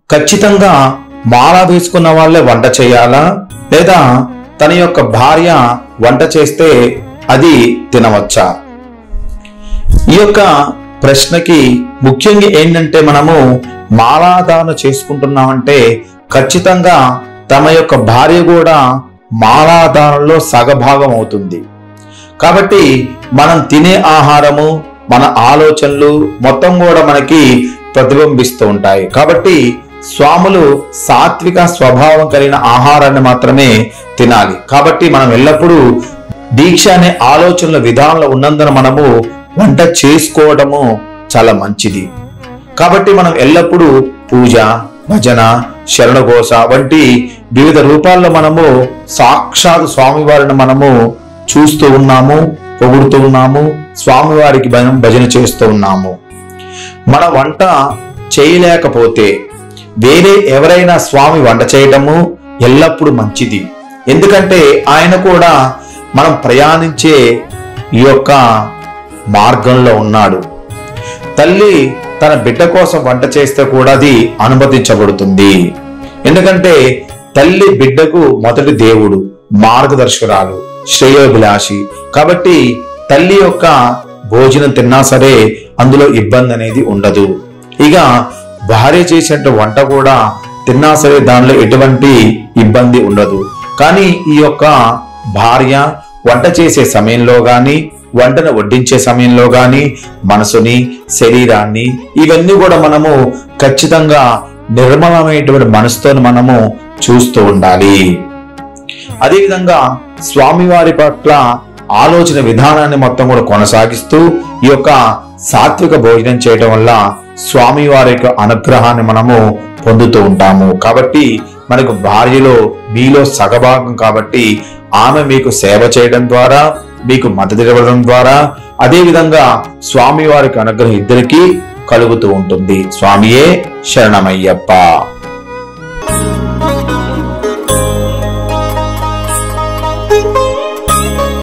ఖచ్చితంగా మాల వేసుకున్న వాళ్ళే వంట చేయాలా, లేదా తన యొక్క భార్య వంట చేస్తే అది తినవచ్చా? ఈ యొక్క ప్రశ్నకి ముఖ్యంగా ఏంటంటే, మనము మాలాధారణ చేసుకుంటున్నామంటే ఖచ్చితంగా తమ యొక్క భార్య కూడా మాలాధారణలో సగభాగం అవుతుంది. కాబట్టి మనం తినే ఆహారము, మన ఆలోచనలు మొత్తం కూడా మనకి ప్రతిబింబిస్తూ ఉంటాయి. కాబట్టి స్వాములు సాత్విక స్వభావం కలిగిన ఆహారాన్ని మాత్రమే తినాలి. కాబట్టి మనం ఎల్లప్పుడూ దీక్ష అనే ఆలోచనల విధానంలో ఉన్నందున మనము వంట చేసుకోవడము చాలా మంచిది. కాబట్టి మనం ఎల్లప్పుడూ పూజ, భజన, శరణఘోష వంటి వివిధ రూపాల్లో మనము సాక్షాత్ స్వామివారిని మనము చూస్తూ ఉన్నాము, పొగుడుతూ ఉన్నాము, స్వామివారికి భజన చేస్తూ ఉన్నాము. మన వంట చేయలేకపోతే వేరే ఎవరైనా స్వామి వంట చేయడము ఎల్లప్పుడూ మంచిది. ఎందుకంటే ఆయన కూడా మనం ప్రయాణించే ఈ యొక్క మార్గంలో ఉన్నాడు. తల్లి తన బిడ్డ కోసం వంట చేస్తే కూడా అది అనుమతించబడుతుంది. ఎందుకంటే తల్లి బిడ్డకు మొదటి దేవుడు, మార్గదర్శకురాలు, శ్రేయోభిలాషి. కాబట్టి తల్లి యొక్క భోజనం తిన్నా సరే అందులో ఇబ్బంది అనేది ఉండదు. ఇక భార్య చేసిన వంట కూడా తిన్నా సరే దానిలో ఎటువంటి ఇబ్బంది ఉండదు. కానీ ఈ యొక్క భార్య వంట చేసే సమయంలో గాని, వంటను వడ్డించే సమయంలో గాని మనసుని, శరీరాన్ని ఇవన్నీ కూడా మనము ఖచ్చితంగా నిర్మలమైనటువంటి మనసుతో మనము చూస్తూ ఉండాలి. అదేవిధంగా స్వామివారి పట్ల ఆలోచన విధానాన్ని మొత్తం కూడా కొనసాగిస్తూ ఈ యొక్క సాత్విక భోజనం చేయడం వల్ల స్వామివారి యొక్క అనుగ్రహాన్ని మనము పొందుతూ ఉంటాము. కాబట్టి మనకు భార్యలో మీలో సగభాగం కాబట్టి ఆమె మీకు సేవ చేయడం ద్వారా, మీకు మద్దతు ఇవ్వడం ద్వారా, అదే విధంగా స్వామివారికి అనుగ్రహం ఇద్దరికీ కలుగుతూ ఉంటుంది. స్వామియే శరణమయ్యప్ప.